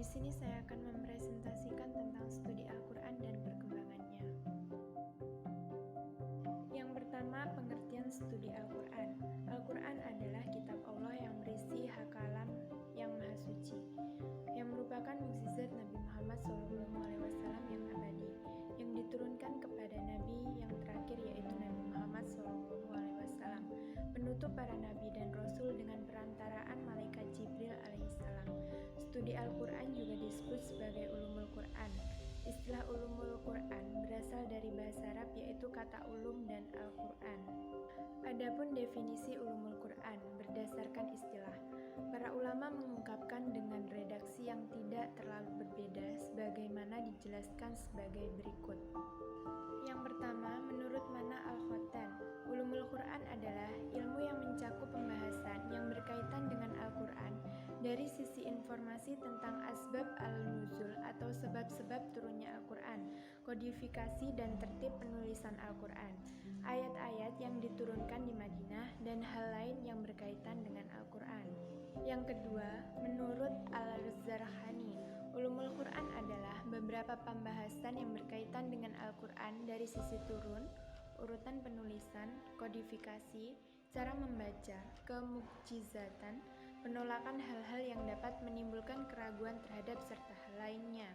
Di sini saya akan mempresentasikan tentang studi Al-Quran dan perkembangannya. Yang pertama, pengertian studi Al-Quran. Al-Quran adalah kitab Allah yang berisi hakalam yang maha suci, yang merupakan mukjizat Nabi Muhammad SAW yang abadi, yang diturunkan kepada Nabi yang terakhir yaitu Nabi Muhammad SAW, penutup para Nabi dan Rasul dengan perantaraan malaikat Jibril alaihissalam. Studi Al-Quran juga disebut sebagai ulumul Quran. Istilah ulumul Quran berasal dari bahasa Arab yaitu kata ulum dan Al-Quran. Adapun definisi ulumul Quran berdasarkan istilah, para ulama mengungkapkan dengan redaksi yang tidak terlalu berbeda sebagaimana dijelaskan sebagai berikut. Yang pertama, menurut Mana Al-Khattan, ulumul Quran adalah ilmu yang mencakup pembahasan yang berkaitan dengan Al-Quran dari sisi informasi tentang asbab al-nuzul atau sebab-sebab turunnya Al-Quran, kodifikasi dan tertib penulisan Al-Quran, ayat-ayat yang diturunkan di Madinah, dan hal lain yang berkaitan dengan Al-Quran. Yang kedua, menurut Al-Zarhani, ulumul Quran adalah beberapa pembahasan yang berkaitan dengan Al-Quran dari sisi turun, urutan penulisan, kodifikasi, cara membaca, kemukjizatan, penolakan hal-hal yang dapat menimbulkan keraguan terhadap serta hal lainnya.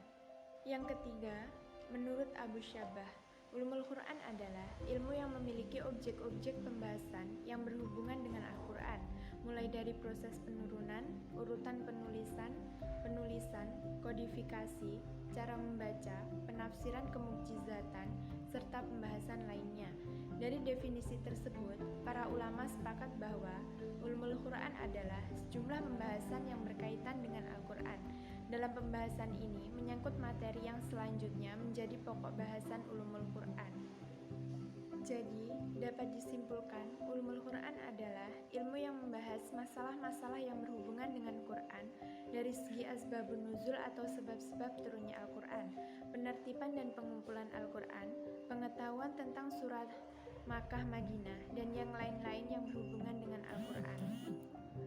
Yang ketiga, menurut Abu Syabah, ulumul Quran adalah ilmu yang memiliki objek-objek pembahasan yang berhubungan dengan Al-Quran, mulai dari proses penurunan, urutan penulisan, kodifikasi, cara membaca, penafsiran kemukjizatan, serta pembahasan lainnya. Dari definisi tersebut, para ulama sepakat bahwa ulumul Quran adalah sejumlah pembahasan yang berkaitan dengan Al-Quran. Dalam pembahasan ini menyangkut materi yang selanjutnya menjadi pokok bahasan ulumul Quran. Jadi, dapat disimpulkan, ulumul Quran adalah ilmu yang membahas masalah-masalah yang berhubungan dengan Quran dari segi asbabun nuzul atau sebab-sebab turunnya Al-Quran, penertiban dan pengumpulan Al-Quran, pengetahuan tentang surat Makkah Madinah, dan yang lain-lain yang berhubungan dengan Al-Quran.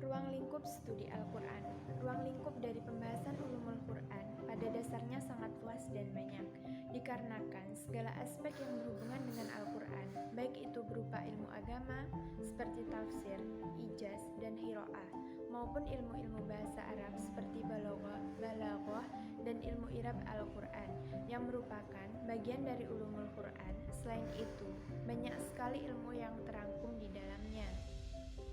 Ruang lingkup studi Al-Quran. Ruang lingkup dari pembahasan ulumul Quran pada dasarnya sangat luas dan banyak, dikarenakan segala aspek yang berhubungan dengan Al-Quran, baik itu berupa ilmu agama seperti tafsir, ijaz, dan qiraah, maupun ilmu-ilmu bahasa Arab seperti balaghah, dan ilmu i'rab Al-Quran, yang merupakan bagian dari ulumul Quran. Selain itu, banyak sekali ilmu yang terangkum di dalamnya.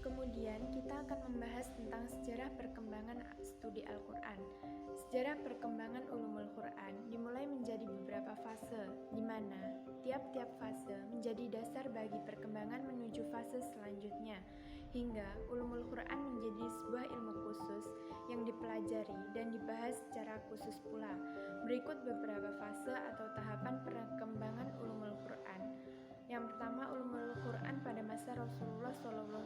Kemudian kita akan membahas tentang sejarah perkembangan studi Al-Quran. Sejarah perkembangan ulumul Quran dimulai menjadi beberapa fase, di mana tiap-tiap fase menjadi dasar bagi perkembangan menuju fase selanjutnya, hingga ulumul Quran menjadi sebuah ilmu khusus yang dipelajari dan dibahas secara khusus pula. Berikut beberapa fase atau tahapan perkembangan ulumul Quran. Yang pertama, ulumul Quran pada masa Rasulullah SAW.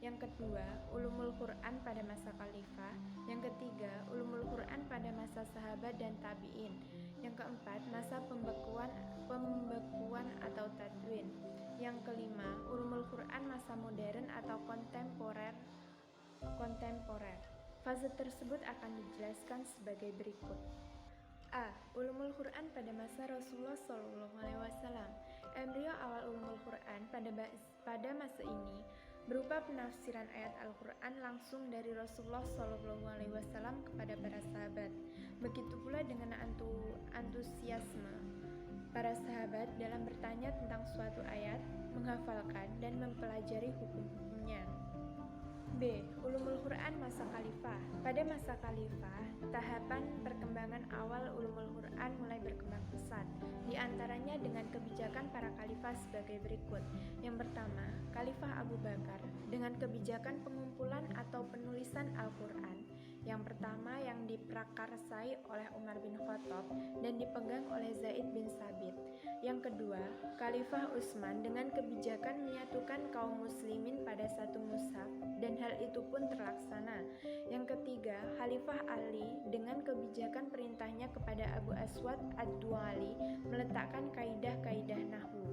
Yang kedua, ulumul Quran pada masa khalifah. Yang ketiga, ulumul Quran pada masa sahabat dan tabi'in. Yang keempat, masa pembekuan atau tadwin. Yang kelima, ulumul Quran masa modern atau kontemporer. Fase tersebut akan dijelaskan sebagai berikut. A. Ulumul Quran pada masa Rasulullah SAW. Embrio awal ulumul Quran pada masa ini berupa penafsiran ayat Al-Quran langsung dari Rasulullah SAW kepada para sahabat. Begitu pula dengan antusiasme para sahabat dalam bertanya tentang suatu ayat, menghafalkan, dan mempelajari hukum-hukumnya. B. Ulumul Quran masa khalifah. Pada masa khalifah, tahapan perkembangan awal ulumul Quran mulai berkembang pesat, di antaranya dengan kebijakan para khalifah sebagai berikut. Yang pertama, Khalifah Abu Bakar dengan kebijakan pengumpulan atau penulisan Al-Quran. Yang pertama yang diprakarsai oleh Umar bin Khattab dan dipegang oleh Zaid bin Sabit. Yang kedua, Khalifah Utsman dengan kebijakan menyatukan kaum muslimin pada satu mushaf, dan hal itu pun terlaksana. Yang ketiga, Khalifah Ali dengan kebijakan perintahnya kepada Abu Aswad ad-Duali meletakkan kaidah-kaidah nahwu.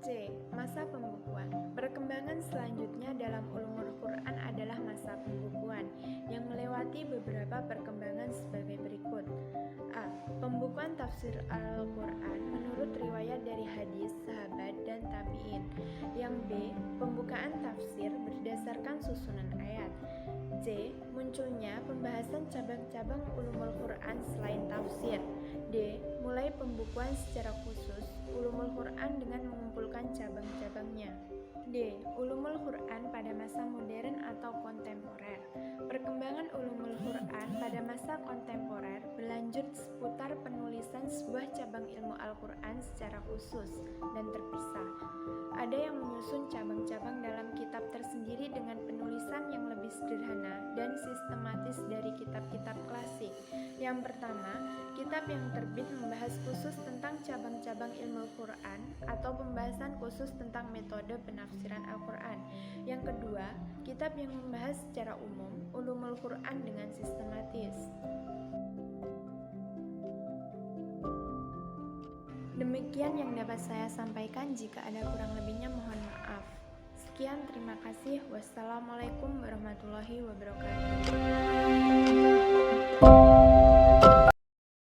C. Masa pembukuan. Perkembangan selanjutnya dalam ulumul Quran adalah masa pembukuan yang melewati Amati beberapa perkembangan sebagai berikut. A. Pembukuan tafsir Al-Quran menurut riwayat dari hadis, sahabat, dan tabi'in. Yang B. Pembukaan tafsir berdasarkan susunan ayat. C. Munculnya pembahasan cabang-cabang ulumul Quran selain tafsir. D. Mulai pembukuan secara khusus ulumul Quran dengan mengumpulkan cabang-cabangnya. D. Ulumul Quran pada masa modern atau kontemporer. Perkembangan ulumul Quran pada masa kontemporer berlanjut seputar penulisan sebuah cabang ilmu Al-Quran secara khusus dan terpisah. Ada yang menyusun cabang-cabang dalam kitab tersendiri dengan penulisan yang lebih sederhana dan sistematis dari kitab-kitab klasik. Yang pertama, kitab yang terbit membahas khusus tentang cabang-cabang ilmu Quran atau pembahasan khusus tentang metode penafsiran Al-Quran. Yang kedua, kitab yang membahas secara umum ulumul Quran dengan sistematis. Demikian yang dapat saya sampaikan. Jika ada kurang lebihnya mohon maaf. Sekian, terima kasih. Wassalamualaikum warahmatullahi wabarakatuh.